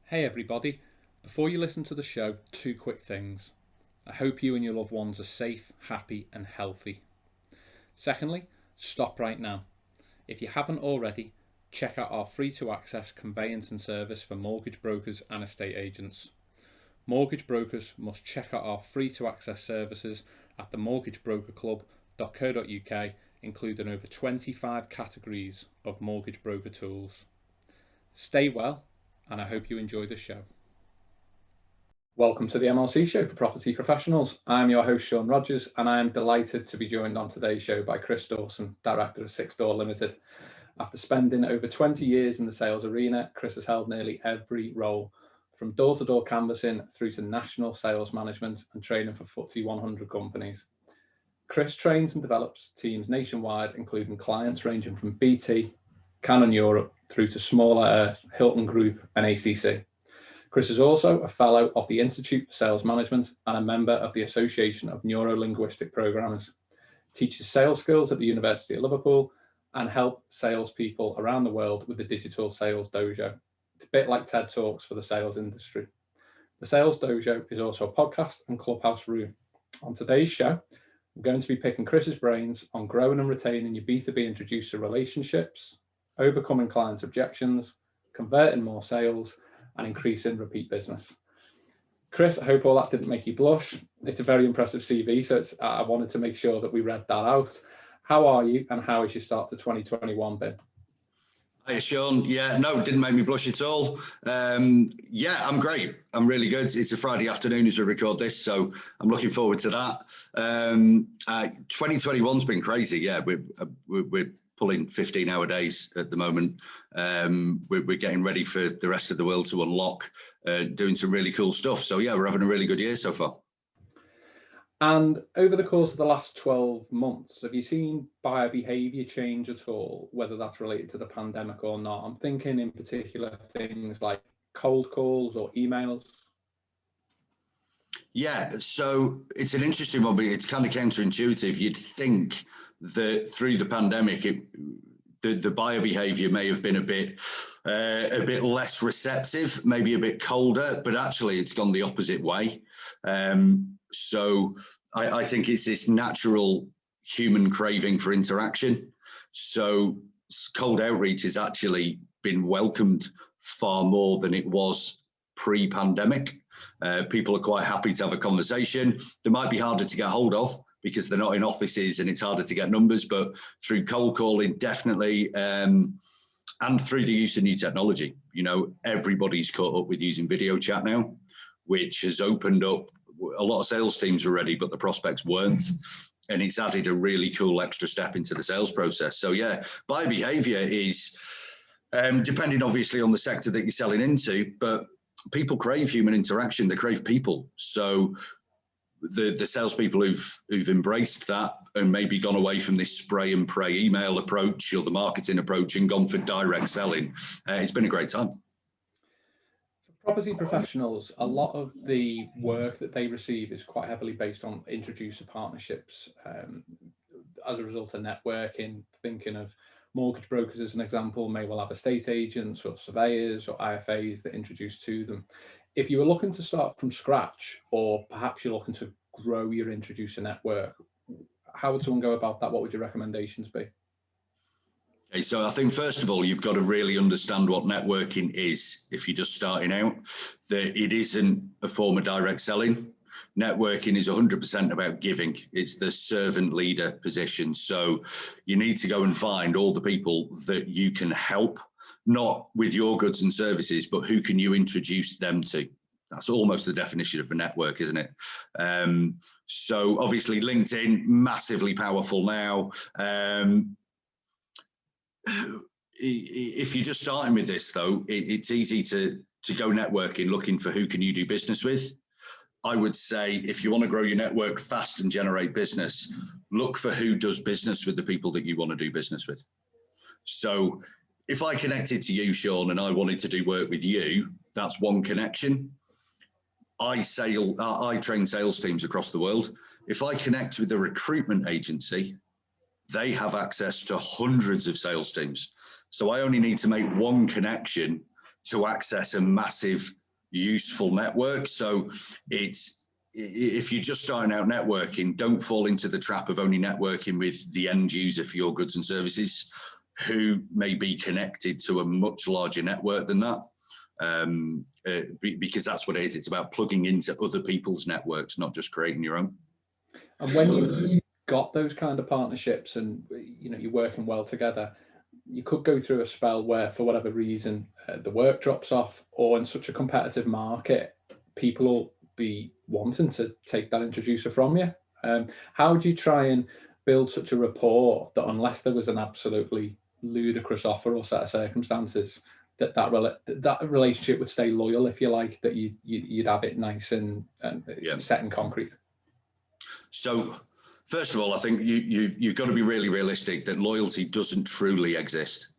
Hey everybody, before you listen to the show, two quick things. I hope you and your loved ones are safe, happy and healthy. Secondly, stop right now. If you haven't already, check out our free to access conveyancing service for mortgage brokers and estate agents. Mortgage brokers must check out our free to access services at themortgagebrokerclub.co.uk, including over 25 categories of mortgage broker tools. Stay well, and I hope you enjoy the show. Welcome to the MLC show for property professionals. I'm your host, Sean Rogers, and I am delighted to be joined on today's show by Chris Dawson, director of Six Door Limited. After spending over 20 years in the sales arena, Chris has held nearly every role, from door-to-door canvassing through to national sales management and training for FTSE 100 companies. Chris trains and develops teams nationwide, including clients ranging from BT, Canon Europe, through to smaller Earth, Hilton Group and ACC. Chris is also a fellow of the Institute for Sales Management and a member of the Association of Neuro-Linguistic Programmers. Teaches sales skills at the University of Liverpool and helps salespeople around the world with the digital Sales Dojo. It's a bit like TED Talks for the sales industry. The Sales Dojo is also a podcast and clubhouse room. On today's show, we're going to be picking Chris's brains on growing and retaining your B2B introducer relationships, overcoming clients' objections, converting more sales, and increasing repeat business. Chris, I hope all that didn't make you blush. It's a very impressive CV, so I wanted to make sure that we read that out. How are you, and how has your start to 2021 been? Hi, Sean. Yeah, no, didn't make me blush at all. Yeah, I'm great. I'm really good. It's a Friday afternoon as we record this, so I'm looking forward to that. 2021's been crazy. Yeah, we're pulling 15-hour days at the moment. We're getting ready for the rest of the world to unlock, doing some really cool stuff. So yeah, we're having a really good year so far. And over the course of the last 12 months, have you seen buyer behaviour change at all, whether that's related to the pandemic or not? I'm thinking in particular things like cold calls or emails. Yeah, so it's an interesting one, but it's kind of counterintuitive. You'd think that through the pandemic, the buyer behaviour may have been a bit less receptive, maybe a bit colder, but actually it's gone the opposite way. So I think it's this natural human craving for interaction. So cold outreach has actually been welcomed far more than it was pre-pandemic. People are quite happy to have a conversation. They might be harder to get hold of because they're not in offices and it's harder to get numbers, but through cold calling, definitely, and through the use of new technology. You know, everybody's caught up with using video chat now, which has opened up. A lot of sales teams were ready, but the prospects weren't. And it's added a really cool extra step into the sales process. So yeah, buyer behavior is, depending obviously on the sector that you're selling into, but people crave human interaction. They crave people. So the salespeople who've embraced that and maybe gone away from this spray and pray email approach or the marketing approach and gone for direct selling, it's been a great time. Property professionals, a lot of the work that they receive is quite heavily based on introducer partnerships. As a result of networking, thinking of mortgage brokers as an example, may well have estate agents or surveyors or IFAs that introduce to them. If you were looking to start from scratch, or perhaps you're looking to grow your introducer network, how would someone go about that? What would your recommendations be? Okay, so I think first of all, you've got to really understand what networking is if you're just starting out, that it isn't a form of direct selling. Networking is 100% about giving. It's the servant leader position. So you need to go and find all the people that you can help, not with your goods and services, but who can you introduce them to? That's almost the definition of a network, isn't it? So obviously LinkedIn, massively powerful now. If you're just starting with this though, it's easy to go networking, looking for who can you do business with. I would say if you want to grow your network fast and generate business, look for who does business with the people that you want to do business with. So if I connected to you, Sean, and I wanted to do work with you, that's one connection. I train sales teams across the world. If I connect with a recruitment agency, they have access to hundreds of sales teams. So I only need to make one connection to access a massive, useful network. So if you're just starting out networking, don't fall into the trap of only networking with the end user for your goods and services, who may be connected to a much larger network than that. Because that's what it is. It's about plugging into other people's networks, not just creating your own. And when you've got those kind of partnerships and you're working well together, you could go through a spell where, for whatever reason, the work drops off, or in such a competitive market, people will be wanting to take that introducer from you. How do you try and build such a rapport that, unless there was an absolutely ludicrous offer or set of circumstances, that relationship would stay loyal, if you like, that you'd have it nice and set in concrete? So first of all, I think you've got to be really realistic that loyalty doesn't truly exist,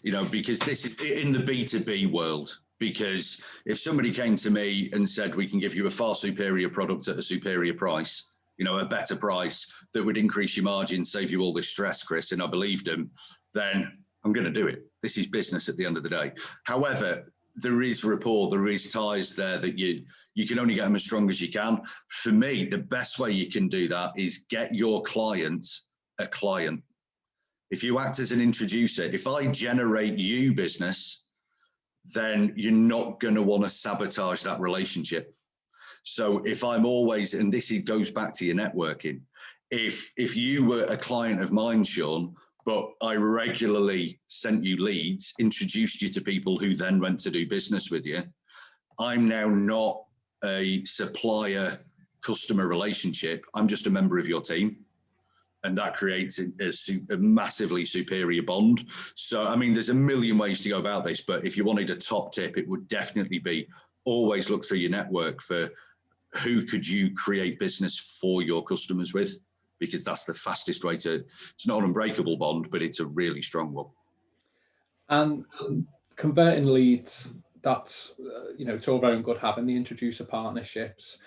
because this is in the B2B world. Because if somebody came to me and said, we can give you a far superior product at a superior price, a better price that would increase your margin, save you all this stress, Chris, and I believed them, then I'm going to do it. This is business at the end of the day. However, there is rapport, there is ties there that you can only get them as strong as you can. For me, the best way you can do that is get your client a client. If you act as an introducer, if I generate you business, then you're not going to want to sabotage that relationship. So if I'm always, and goes back to your networking, if you were a client of mine, Sean, but I regularly sent you leads, introduced you to people who then went to do business with you, I'm now not a supplier-customer relationship. I'm just a member of your team. And that creates a massively superior bond. So, I mean, there's a million ways to go about this, but if you wanted a top tip, it would definitely be always look through your network for who could you create business for your customers with, because that's the fastest way to, it's not an unbreakable bond, but it's a really strong one. And converting leads, that's, it's all very good having the introducer partnerships,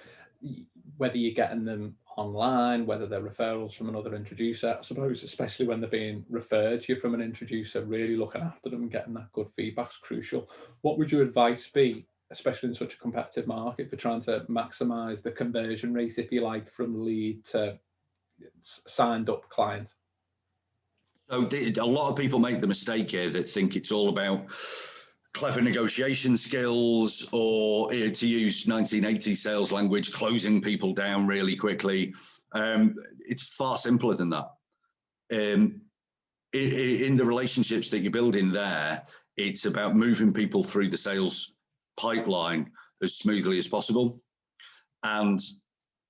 whether you're getting them online, whether they're referrals from another introducer. I suppose, especially when they're being referred to you from an introducer, really looking after them and getting that good feedback is crucial. What would your advice be, especially in such a competitive market, for trying to maximize the conversion rate, if you like, from lead to signed up client? So a lot of people make the mistake here that think it's all about clever negotiation skills, or, to use 1980s sales language, closing people down really quickly. It's far simpler than that. In the relationships that you're building there, it's about moving people through the sales pipeline as smoothly as possible. And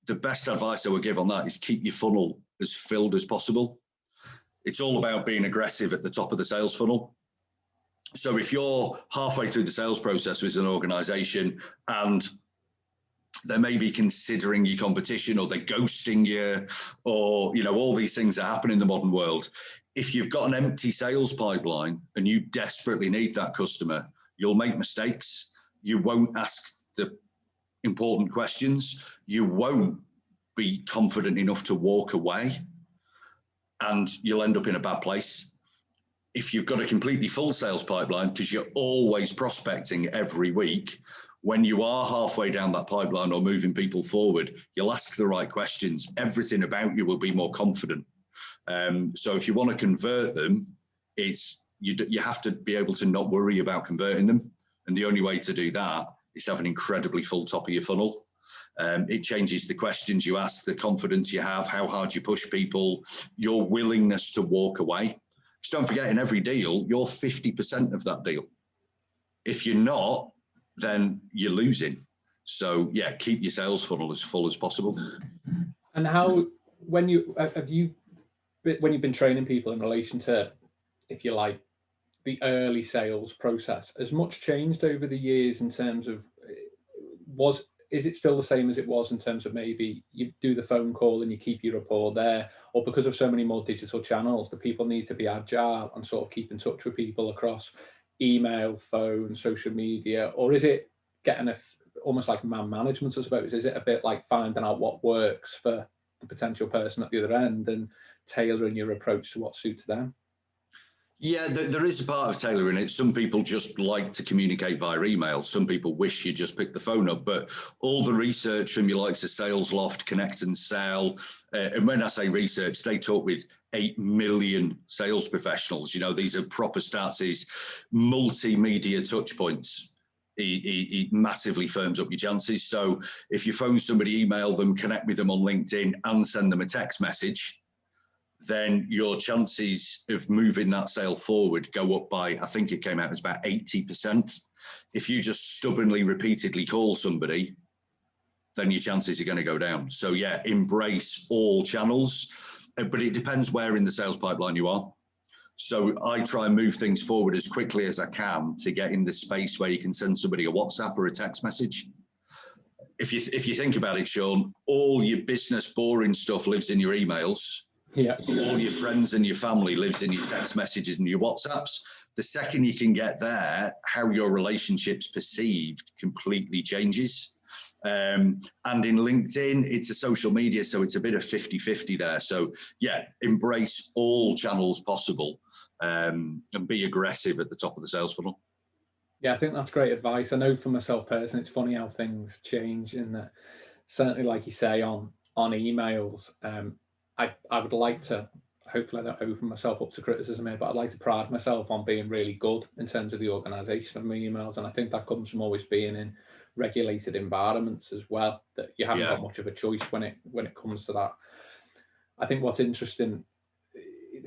the best advice I would give on that is keep your funnel as filled as possible. It's all about being aggressive at the top of the sales funnel. So if you're halfway through the sales process with an organization and they may be considering your competition, or they're ghosting you, or, all these things that happen in the modern world, if you've got an empty sales pipeline and you desperately need that customer, you'll make mistakes. You won't ask the important questions. You won't be confident enough to walk away, and you'll end up in a bad place. If you've got a completely full sales pipeline, because you're always prospecting every week, when you are halfway down that pipeline or moving people forward, you'll ask the right questions. Everything about you will be more confident. So if you want to convert them, you have to be able to not worry about converting them. And the only way to do that is to have an incredibly full top of your funnel. It changes the questions you ask, the confidence you have, how hard you push people, your willingness to walk away. Just don't forget, in every deal, you're 50% of that deal. If you're not, then you're losing. So yeah, keep your sales funnel as full as possible. And how, when you've been training people in relation to, if you like, the early sales process, has much changed over the years in terms of, is it still the same as it was in terms of maybe you do the phone call and you keep your rapport there, or because of so many more digital channels, the people need to be agile and sort of keep in touch with people across email, phone, social media? Or is it getting almost like man management, I suppose? Is it a bit like finding out what works for the potential person at the other end and tailoring your approach to what suits them? Yeah, there is a part of tailoring it. Some people just like to communicate via email. Some people wish you just pick the phone up. But all the research from your likes of Sales Loft, Connect and Sell, and when I say research, they talk with 8 million sales professionals. You know, these are proper stats, is multimedia touch points. It massively firms up your chances. So if you phone somebody, email them, connect with them on LinkedIn and send them a text message, then your chances of moving that sale forward go up by, I think it came out as about 80%. If you just stubbornly, repeatedly call somebody, then your chances are going to go down. So yeah, embrace all channels, but it depends where in the sales pipeline you are. So I try and move things forward as quickly as I can to get in the space where you can send somebody a WhatsApp or a text message. If you think about it, Sean, all your business boring stuff lives in your emails. Yeah. All your friends and your family lives in your text messages and your WhatsApps. The second you can get there, how your relationship's perceived completely changes. And in LinkedIn, it's a social media, so it's a bit of 50-50 there. So yeah, embrace all channels possible, and be aggressive at the top of the sales funnel. Yeah, I think that's great advice. I know for myself personally, it's funny how things change in that, certainly like you say on emails, I would like to, hopefully I don't open myself up to criticism here, but I'd like to pride myself on being really good in terms of the organisation of my emails. And I think that comes from always being in regulated environments as well, that you haven't got much of a choice when it comes to that. I think what's interesting,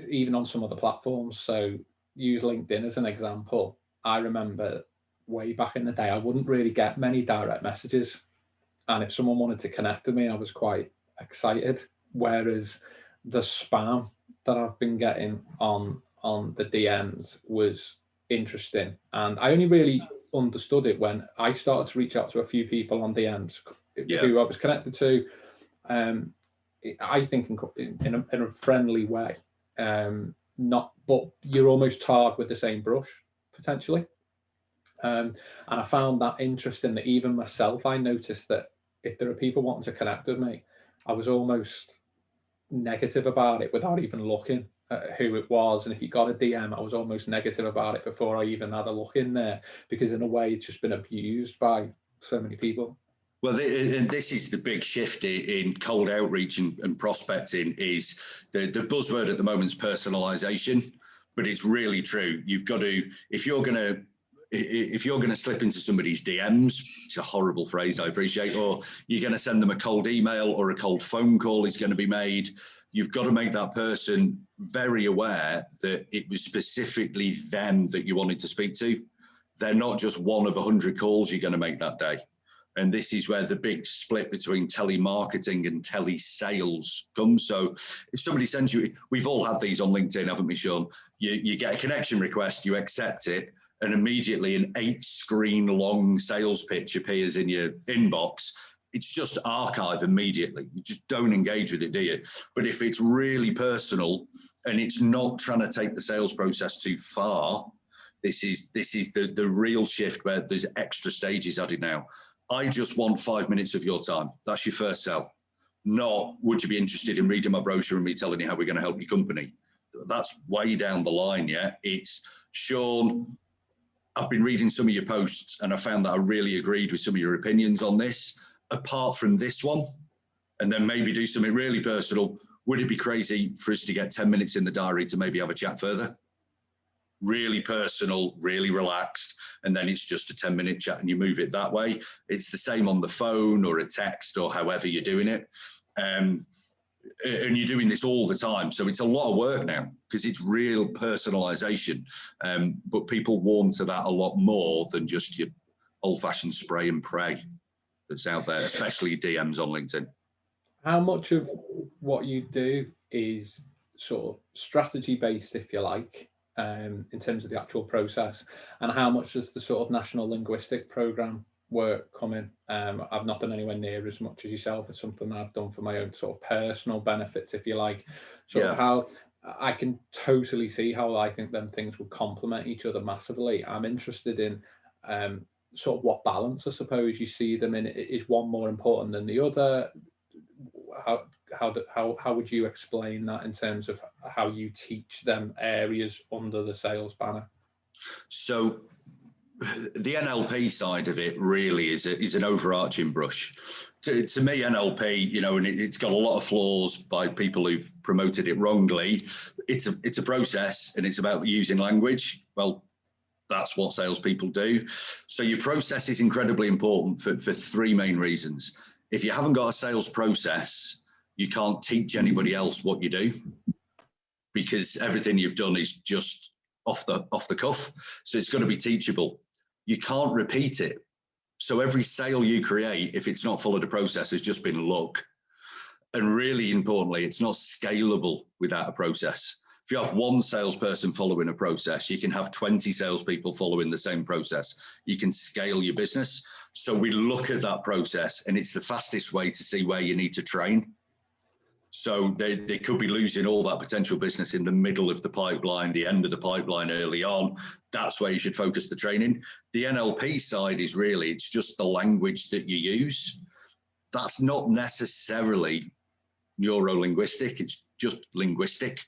even on some of the platforms, so use LinkedIn as an example. I remember way back in the day, I wouldn't really get many direct messages. And if someone wanted to connect with me, I was quite excited. Whereas the spam that I've been getting on the DMs was interesting. And I only really understood it when I started to reach out to a few people on DMs who I was connected to. I think in a friendly way, but you're almost tarred with the same brush potentially. And I found that interesting that even myself, I noticed that if there are people wanting to connect with me, I was almost negative about it without even looking at who it was. And if you got a DM, I was almost negative about it before I even had a look in there, because in a way it's just been abused by so many people. Well, this is the big shift in cold outreach and prospecting. Is the buzzword at the moment is personalization, but it's really true. You've got to, if you're going to slip into somebody's DMs, it's a horrible phrase, I appreciate, or you're going to send them a cold email or a cold phone call is going to be made, you've got to make that person very aware that it was specifically them that you wanted to speak to. They're not just one of 100 calls you're going to make that day. And this is where the big split between telemarketing and telesales comes. So if somebody sends you, we've all had these on LinkedIn, haven't we, Sean? You get a connection request, you accept it, and immediately an 8-screen long sales pitch appears in your inbox. It's just archive immediately. You just don't engage with it, do you? But if it's really personal and it's not trying to take the sales process too far, this is the real shift where there's extra stages added now. I just want 5 minutes of your time. That's your first sell. Not, would you be interested in reading my brochure and me telling you how we're going to help your company? That's way down the line, yeah? It's, Sean, I've been reading some of your posts and I found that I really agreed with some of your opinions on this. Apart from this one, and then maybe do something really personal, would it be crazy for us to get 10 minutes in the diary to maybe have a chat further? Really personal, really relaxed, and then it's just a 10-minute chat and you move it that way. It's the same on the phone or a text or however you're doing it. And you're doing this all the time. So it's a lot of work now because it's real personalization. But people warm to that a lot more than just your old-fashioned spray and pray that's out there, especially DMs on LinkedIn. How much of what you do is sort of strategy-based, if you like, in terms of the actual process, and how much does the sort of national linguistic program work come in? I've not done anywhere near as much as yourself. It's something I've done for my own sort of personal benefits, if you like. Of how I can totally see how I think them things would complement each other massively. I'm interested in sort of what balance, I suppose, you see them in. Is one more important than the other? how would you explain that in terms of how you teach them areas under the sales banner? So the NLP side of it really is an overarching brush. To me, NLP, you know, and it's got a lot of flaws by people who've promoted it wrongly. It's a process, and it's about using language. Well, that's what salespeople do. So your process is incredibly important for three main reasons. If you haven't got a sales process, you can't teach anybody else what you do, because everything you've done is just off the cuff. So it's got to be teachable. You can't repeat it. So every sale you create, if it's not followed a process, has just been luck. And really importantly, it's not scalable without a process. If you have one salesperson following a process, you can have 20 salespeople following the same process. You can scale your business. So we look at that process, and it's the fastest way to see where you need to train. So they could be losing all that potential business in the middle of the pipeline, the end of the pipeline early on. That's where you should focus the training. The NLP side is really, it's just the language that you use. That's not necessarily neuro-linguistic, it's just linguistic.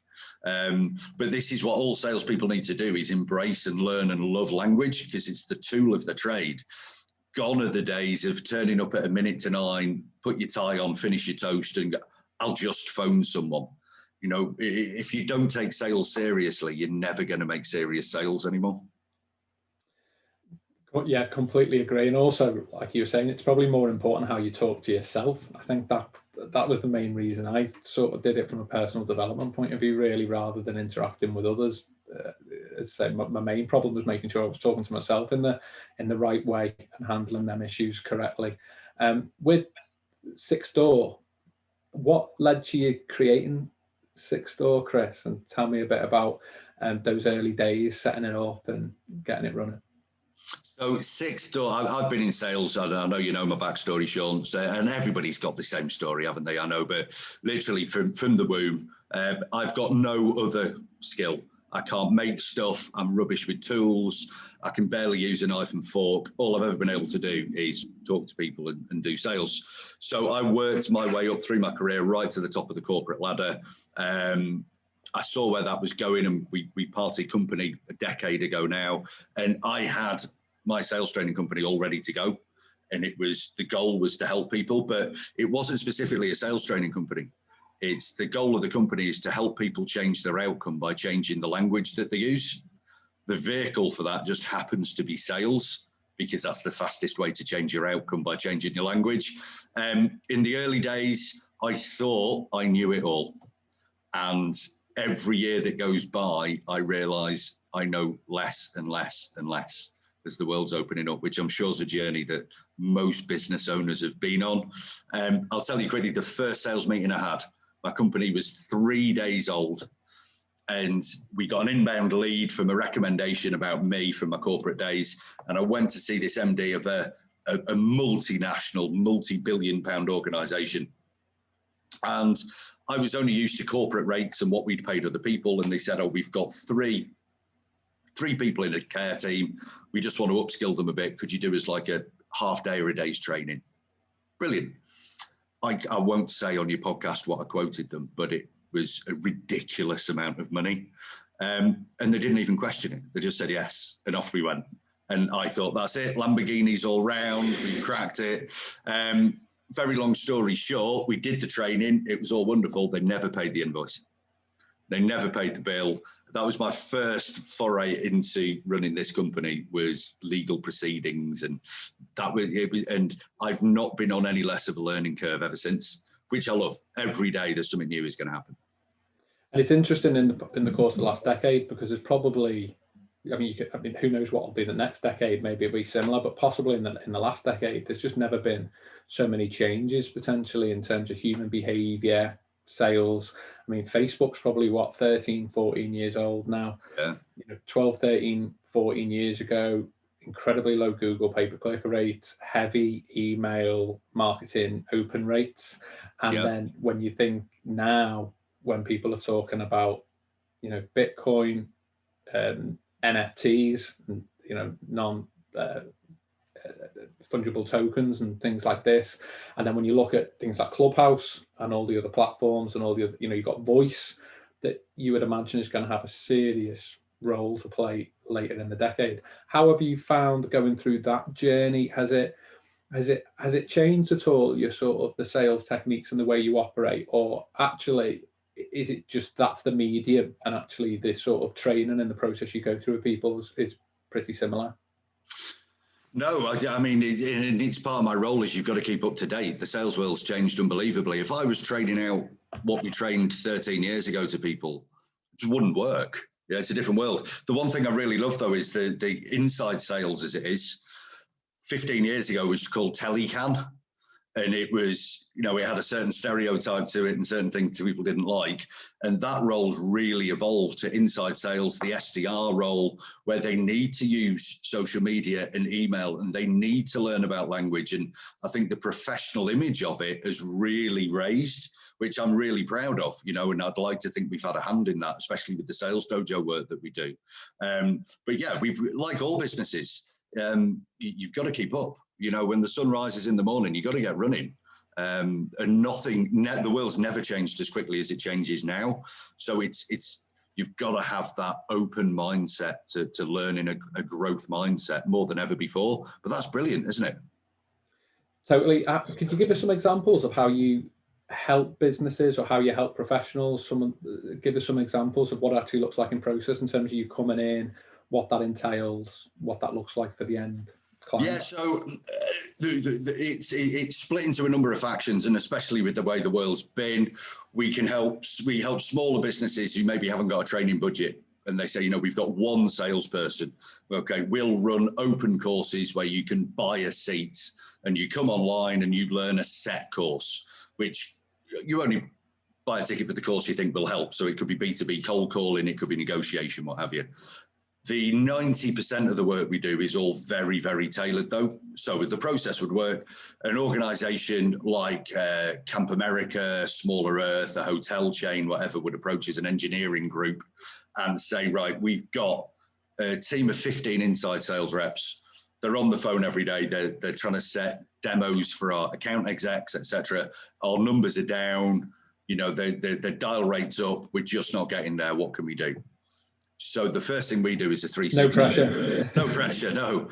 But this is what all salespeople need to do, is embrace and learn and love language, because it's the tool of the trade. Gone are the days of turning up at 9:01, put your tie on, finish your toast, and go, I'll just phone someone. You know, if you don't take sales seriously, you're never going to make serious sales anymore. Yeah, completely agree. And also, like you were saying, it's probably more important how you talk to yourself. I think that was the main reason I sort of did it from a personal development point of view, really, rather than interacting with others. As I say, my main problem was making sure I was talking to myself in the right way and handling them issues correctly. With Six Door, what led to you creating Six Door, Chris? And tell me a bit about those early days, setting it up and getting it running. So Six Door, I've been in sales. I know you know my backstory, Sean, and everybody's got the same story, haven't they? I know, but literally from the womb, I've got no other skill. I can't make stuff. I'm rubbish with tools. I can barely use a knife and fork. All I've ever been able to do is talk to people and do sales. So I worked my way up through my career right to the top of the corporate ladder. I saw where that was going, and we parted company a decade ago now, and I had my sales training company all ready to go. And the goal was to help people, but it wasn't specifically a sales training company. It's the goal of the company is to help people change their outcome by changing the language that they use. The vehicle for that just happens to be sales, because that's the fastest way to change your outcome, by changing your language. In the early days, I thought I knew it all. And every year that goes by, I realize I know less and less and less as the world's opening up, which I'm sure is a journey that most business owners have been on. I'll tell you quickly, the first sales meeting I had, my company was 3 days old, and we got an inbound lead from a recommendation about me from my corporate days. And I went to see this MD of a multinational, multi-billion pound organization. And I was only used to corporate rates and what we'd paid other people. And they said, oh, we've got three people in a care team. We just want to upskill them a bit. Could you do us like a half day or a day's training? Brilliant. I won't say on your podcast what I quoted them, but it was a ridiculous amount of money. And they didn't even question it. They just said yes, and off we went. And I thought, that's it, Lamborghinis all round, we cracked it. Very long story short, we did the training. It was all wonderful. They never paid the invoice. They never paid the bill. That was my first foray into running this company, was legal proceedings, and that was it. And I've not been on any less of a learning curve ever since, which I love. Every day there's something new is going to happen. And it's interesting in the course of the last decade, because there's probably, I mean, who knows what will be the next decade? Maybe it'll be similar, but possibly in the last decade, there's just never been so many changes potentially in terms of human behavior, sales. I mean, Facebook's probably 13, 14 years old now. Yeah. 12, 13, 14 years ago, incredibly low Google pay-per-click rates, heavy email marketing open rates. And then when you think now, when people are talking about, Bitcoin, NFTs, non fungible tokens and things like this. And then when you look at things like Clubhouse and all the other platforms and all the other, you've got voice that you would imagine is going to have a serious role to play later in the decade. How have you found going through that journey? Has it changed at all, your sort of the sales techniques and the way you operate, or actually is it just that's the medium and actually the sort of training and the process you go through with people is pretty similar? No, I mean, it's part of my role is you've got to keep up to date. The sales world's changed unbelievably. If I was training out what we trained 13 years ago to people, it just wouldn't work. Yeah, it's a different world. The one thing I really love, though, is the inside sales as it is. 15 years ago, it was called telecan. And it was, it had a certain stereotype to it and certain things people didn't like. And that role's really evolved to inside sales, the SDR role, where they need to use social media and email, and they need to learn about language. And I think the professional image of it has really raised, which I'm really proud of, and I'd like to think we've had a hand in that, especially with the Sales Dojo work that we do. But yeah, we've, like all businesses, you've got to keep up. When the sun rises in the morning, you've got to get running. And the world's never changed as quickly as it changes now. So you've got to have that open mindset to learn in a growth mindset more than ever before. But that's brilliant, isn't it? Totally. Could you give us some examples of how you help businesses or how you help professionals? Give us some examples of what it actually looks like in process in terms of you coming in, what that entails, what that looks like for the end client. Yeah, so it's split into a number of factions, and especially with the way the world's been, we help smaller businesses who maybe haven't got a training budget, and they say, we've got one salesperson. Okay, we'll run open courses where you can buy a seat and you come online and you learn a set course, which you only buy a ticket for the course you think will help. So it could be B2B cold calling, it could be negotiation, what have you. The 90% of the work we do is all very, very tailored, though. So the process would work. An organization like Camp America, Smaller Earth, a hotel chain, whatever, would approach as an engineering group and say, right, we've got a team of 15 inside sales reps. They're on the phone every day. They're trying to set demos for our account execs, etc. Our numbers are down. Their dial rate's up. We're just not getting there. What can we do? So the first thing we do is a 360. No pressure. No pressure, no.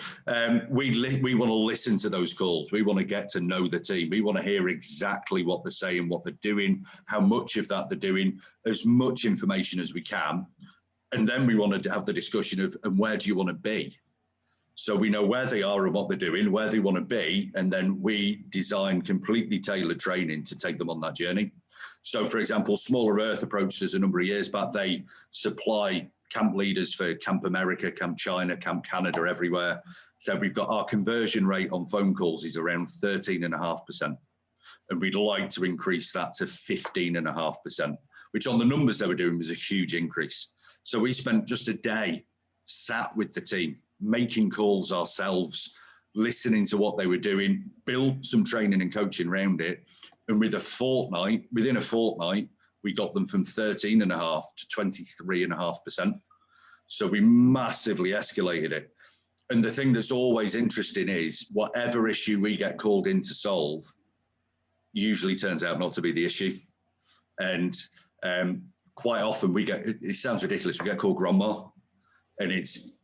We want to listen to those calls. We want to get to know the team. We want to hear exactly what they're saying, what they're doing, how much of that they're doing, as much information as we can. And then we want to have the discussion of, and where do you want to be? So we know where they are and what they're doing, where they want to be, and then we design completely tailored training to take them on that journey. So, for example, Smaller Earth approached us a number of years back. They supply camp leaders for Camp America, Camp China, Camp Canada, everywhere. So we've got our conversion rate on phone calls is around 13.5%. And we'd like to increase that to 15.5%, which on the numbers they were doing was a huge increase. So we spent just a day sat with the team, making calls ourselves, listening to what they were doing, built some training and coaching around it. And within a fortnight, we got them from 13.5 to 23.5%. So we massively escalated it. And the thing that's always interesting is whatever issue we get called in to solve usually turns out not to be the issue. And quite often it sounds ridiculous, we get called grandma, and it's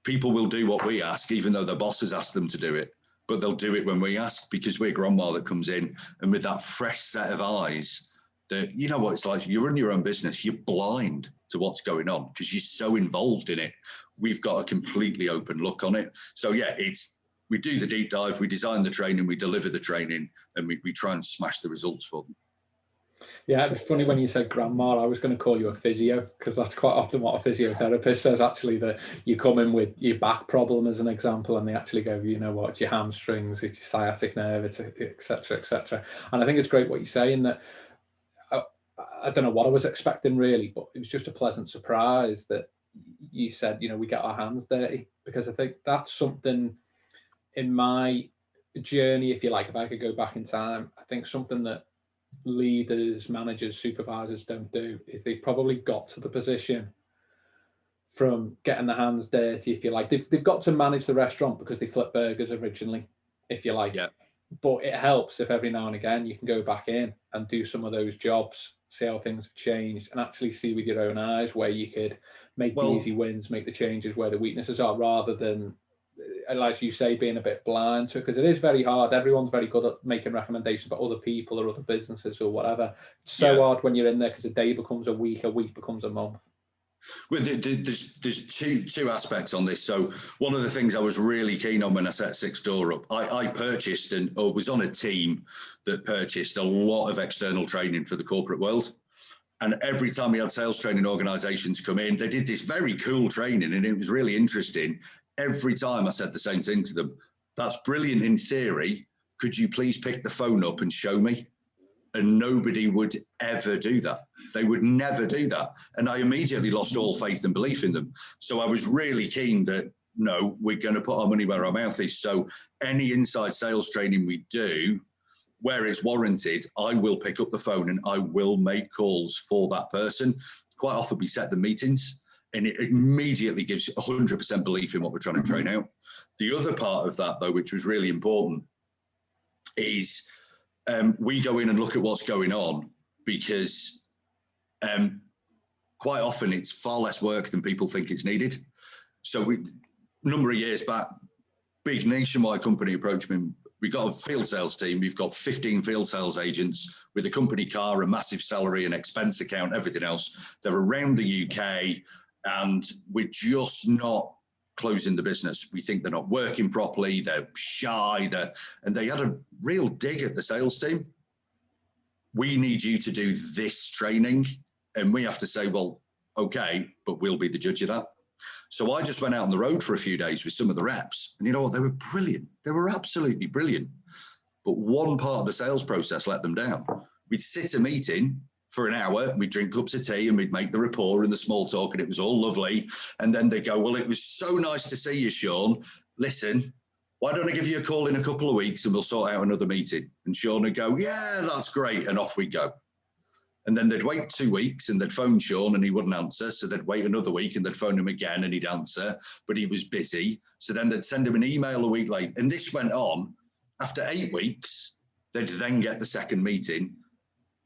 people will do what we ask, even though their bosses ask them to do it, but they'll do it when we ask, because we're grandma that comes in and with that fresh set of eyes that, what it's like, you run your own business, you're blind to what's going on because you're so involved in it. We've got a completely open look on it. So yeah, we do the deep dive, we design the training, we deliver the training, and we try and smash the results for them. Yeah, it's funny when you said grandma, I was going to call you a physio, because that's quite often what a physiotherapist says, actually, that you come in with your back problem as an example, and they actually go, it's your hamstrings, it's your sciatic nerve, it's et cetera, et cetera. And I think it's great what you're saying, that I don't know what I was expecting really, but it was just a pleasant surprise that you said, we get our hands dirty, because I think that's something in my journey, if you like, if I could go back in time, I think something that leaders, managers, supervisors don't do is they probably got to the position from getting their hands dirty, if you like. They've got to manage the restaurant because they flip burgers originally. if you like. Yeah. But it helps if every now and again you can go back in and do some of those jobs, see how things have changed, and actually see with your own eyes where you could make the easy wins, make the changes where the weaknesses are, rather than, as you say, being a bit blind to it, because it is very hard. Everyone's very good at making recommendations about other people or other businesses or whatever. It's so hard when you're in there, because a day becomes a week becomes a month. Well, there's two aspects on this. So one of the things I was really keen on when I set Six Door up, I purchased or was on a team that purchased a lot of external training for the corporate world. And every time we had sales training organizations come in, they did this very cool training and it was really interesting. Every time I said the same thing to them: that's brilliant in theory. Could you please pick the phone up and show me? And nobody would ever do that. They would never do that. And I immediately lost all faith and belief in them. So I was really keen that, no, we're going to put our money where our mouth is. So any inside sales training we do, where it's warranted, I will pick up the phone and I will make calls for that person. Quite often we set the meetings and it immediately gives 100% belief in what we're trying to train out. The other part of that, though, which was really important, is we go in and look at what's going on, because quite often it's far less work than people think it's needed. So a number of years back, big nationwide company approached me. We got a field sales team. We've got 15 field sales agents with a company car, a massive salary, an expense account, everything else. They're around the UK and we're just not closing the business. We think they're not working properly, they're shy, and they had a real dig at the sales team. We need you to do this training. And we have to say, well, okay, but we'll be the judge of that. So I just went out on the road for a few days with some of the reps, and you know what, they were brilliant. They were absolutely brilliant. But one part of the sales process let them down. We'd sit a meeting for an hour, we'd drink cups of tea and we'd make the rapport and the small talk, and it was all lovely. And then they go, well, it was so nice to see you, Sean. Listen, why don't I give you a call in a couple of weeks and we'll sort out another meeting? And Sean would go, yeah, that's great. And off we go. And then they'd wait 2 weeks and they'd phone Sean and he wouldn't answer. So they'd wait another week and they'd phone him again and he'd answer, but he was busy. So then they'd send him an email a week later. And this went on. After 8 weeks, they'd then get the second meeting,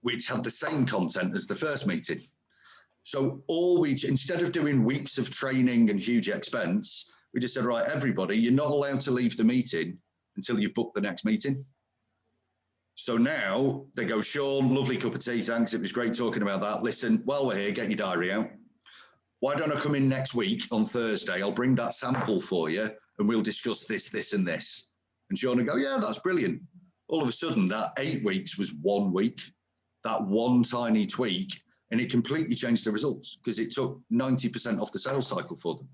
which had the same content as the first meeting. So instead of doing weeks of training and huge expense, we just said, right, everybody, you're not allowed to leave the meeting until you've booked the next meeting. So now they go, Sean, lovely cup of tea, thanks. It was great talking about that. Listen, while we're here, get your diary out. Why don't I come in next week on Thursday? I'll bring that sample for you and we'll discuss this, this, and this. And Sean would go, yeah, that's brilliant. All of a sudden, that 8 weeks was 1 week. That one tiny tweak, and it completely changed the results because it took 90% off the sales cycle for them.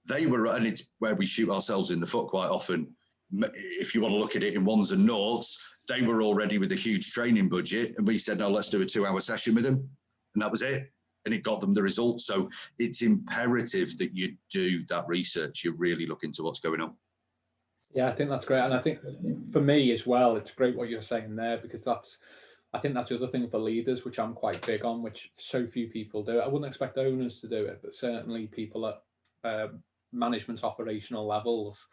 And it's where we shoot ourselves in the foot quite often. If you want to look at it in ones and noughts, they were already with a huge training budget, and we said, no, let's do a 2-hour session with them. And that was it. And it got them the results. So it's imperative that you do that research. You really look into what's going on. Yeah, I think that's great. And I think for me as well, it's great what you're saying there, because I think that's the other thing for leaders, which I'm quite big on, which so few people do. I wouldn't expect owners to do it, but certainly people at management operational levels.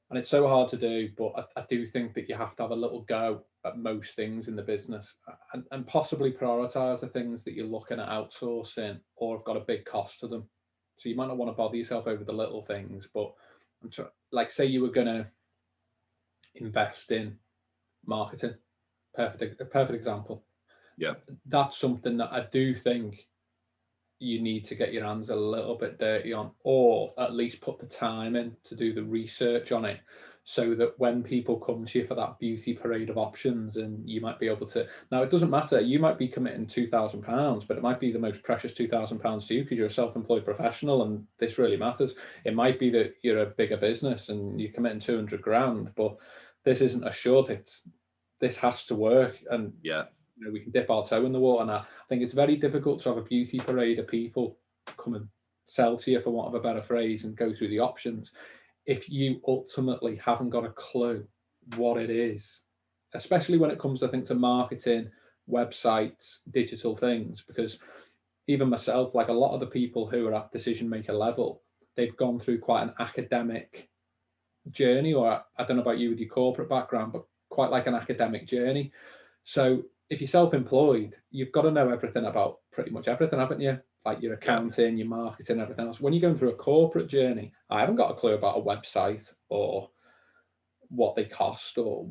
And it's so hard to do, but I do think that you have to have a little go at most things in the business and possibly prioritize the things that you're looking at outsourcing or have got a big cost to them. So you might not want to bother yourself over the little things, but like say you were going to invest in marketing. Perfect example. Yeah. That's something that I do think you need to get your hands a little bit dirty on, or at least put the time in to do the research on it, so that when people come to you for that beauty parade of options, and you might be able to, now it doesn't matter, you might be committing £2,000, but it might be the most precious £2,000 to you because you're a self-employed professional and this really matters. It might be that you're a bigger business and you're committing 200 grand, but this isn't assured. This has to work, and yeah, we can dip our toe in the water. And I think it's very difficult to have a beauty parade of people come and sell to you, for want of a better phrase, and go through the options if you ultimately haven't got a clue what it is, especially when it comes, I think, to marketing, websites, digital things. Because even myself, like a lot of the people who are at decision maker level, they've gone through quite an academic journey, or I don't know about you with your corporate background, but quite like an academic journey. So if you're self-employed, you've got to know everything about pretty much everything, haven't you? Like your accounting, your marketing, everything else. When you're going through a corporate journey, I haven't got a clue about a website or what they cost, or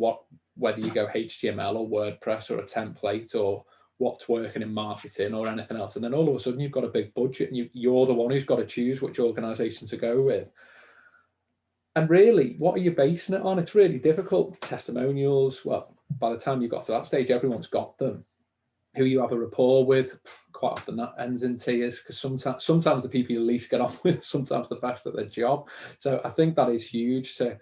whether you go HTML or WordPress or a template, or what's working in marketing or anything else. And then all of a sudden you've got a big budget and you're the one who's got to choose which organization to go with. And really, what are you basing it on? It's really difficult. Testimonials, well, by the time you got to that stage, everyone's got them. Who you have a rapport with, quite often that ends in tears, because sometimes the people you least get on with, sometimes the best at their job. So I think that is huge to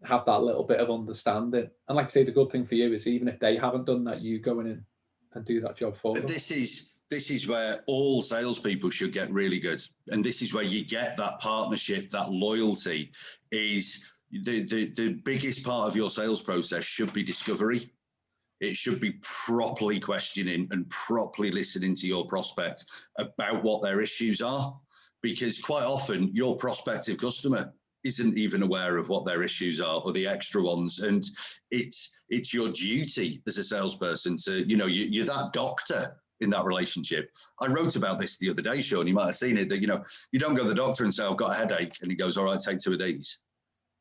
have that little bit of understanding. And like I say, the good thing for you is even if they haven't done that, you going in and do that job for them. This is where all salespeople should get really good, and this is where you get that partnership, that loyalty. Is the biggest part of your sales process should be discovery. It should be properly questioning and properly listening to your prospect about what their issues are, because quite often your prospective customer isn't even aware of what their issues are, or the extra ones. And it's your duty as a salesperson to, you're that doctor in that relationship. I wrote about this the other day, Sean, you might have seen it, that, you don't go to the doctor and say, I've got a headache. And he goes, all right, take 2 of these.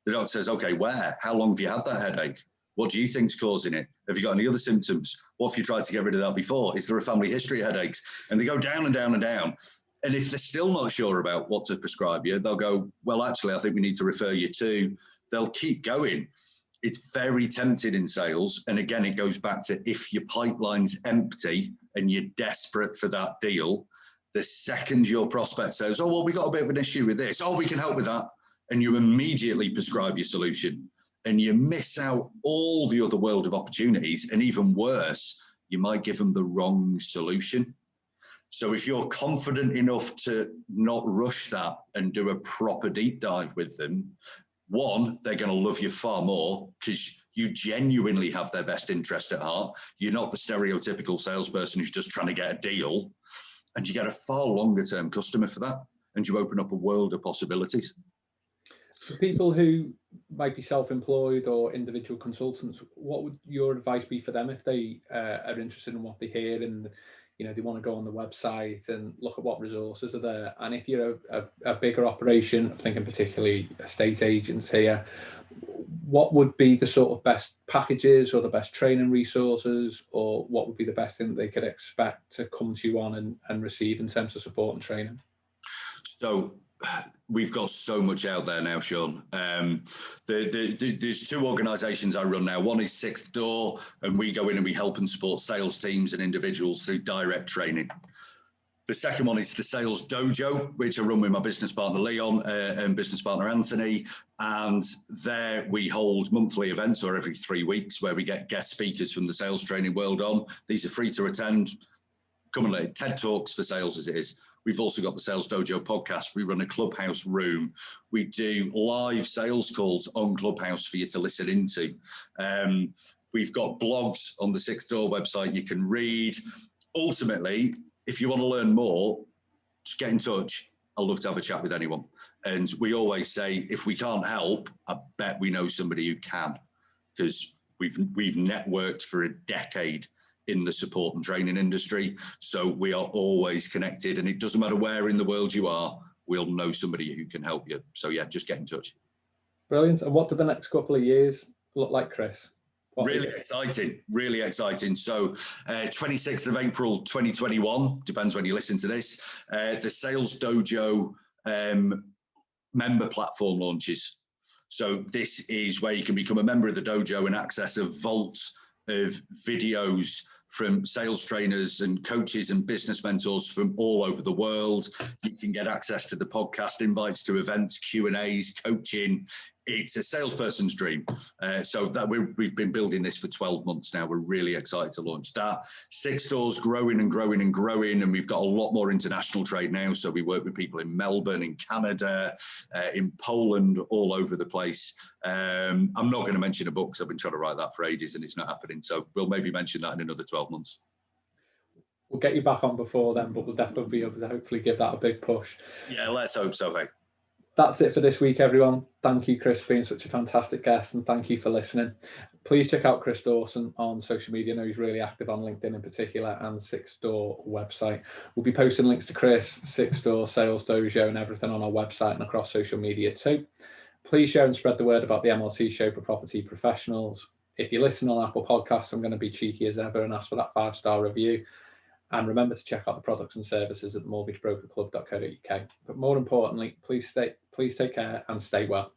The doctor says, okay, where? How long have you had that headache? What do you think's causing it? Have you got any other symptoms? What have you tried to get rid of that before? Is there a family history of headaches? And they go down and down and down. And if they're still not sure about what to prescribe you, they'll go, well, actually, I think we need to refer you to. They'll keep going. It's very tempting in sales. And again, it goes back to, if your pipeline's empty and you're desperate for that deal, the second your prospect says, oh, well, we got a bit of an issue with this. Oh, we can help with that. And you immediately prescribe your solution. And you miss out all the other world of opportunities. And even worse, you might give them the wrong solution. So if you're confident enough to not rush that and do a proper deep dive with them, one, they're going to love you far more because you genuinely have their best interest at heart. You're not the stereotypical salesperson who's just trying to get a deal, and you get a far longer term customer for that, and you open up a world of possibilities. For people who might be self-employed or individual consultants, what would your advice be for them if they are interested in what they hear, and they want to go on the website and look at what resources are there? And if you're a bigger operation, I'm thinking particularly estate agents here, what would be the sort of best packages or the best training resources, or what would be the best thing that they could expect to come to you on and receive in terms of support and training? So we've got so much out there now, Sean. There's 2 organisations I run now. One is Sixth Door, and we go in and we help and support sales teams and individuals through direct training. The second one is the Sales Dojo, which I run with my business partner Leon and business partner Anthony. And there we hold monthly events, or every 3 weeks, where we get guest speakers from the sales training world on. These are free to attend. Come and TED Talks for sales, as it is. We've also got the Sales Dojo podcast. We run a clubhouse room. We do live sales calls on Clubhouse for you to listen into. We've got blogs on the Sixth Door website you can read. Ultimately, if you want to learn more, just get in touch. I'd love to have a chat with anyone. And we always say, if we can't help, I bet we know somebody who can, because we've networked for a decade in the support and training industry. So we are always connected, and it doesn't matter where in the world you are, we'll know somebody who can help you. So yeah, just get in touch. Brilliant. And what do the next couple of years look like, Chris? Really exciting. So 26th of April 2021, depends when you listen to this, the Sales Dojo member platform launches. So this is where you can become a member of the dojo and access a vault of videos from sales trainers and coaches and business mentors from all over the world. You can get access to the podcast, invites to events, Q&As, coaching. It's a salesperson's dream. So that we've been building this for 12 months now. We're really excited to launch that. Sixth Door's growing and growing and growing, and we've got a lot more international trade now. So we work with people in Melbourne, in Canada, in Poland, all over the place. I'm not going to mention a book because I've been trying to write that for ages and it's not happening. So we'll maybe mention that in another 12 months. We'll get you back on before then, but we'll definitely be able to hopefully give that a big push. Yeah, let's hope so, mate. That's it for this week, everyone. Thank you, Chris, for being such a fantastic guest, and thank you for listening. Please check out Chris Dawson on social media. I know he's really active on LinkedIn in particular, and Six Door website. We'll be posting links to Chris, Six Door, Sales Dojo, and everything on our website and across social media too. Please share and spread the word about the MLC show for property professionals. If you listen on Apple Podcasts, I'm going to be cheeky as ever and ask for that 5-star review. And remember to check out the products and services at mortgagebrokerclub.co.uk. But more importantly, please take care and stay well.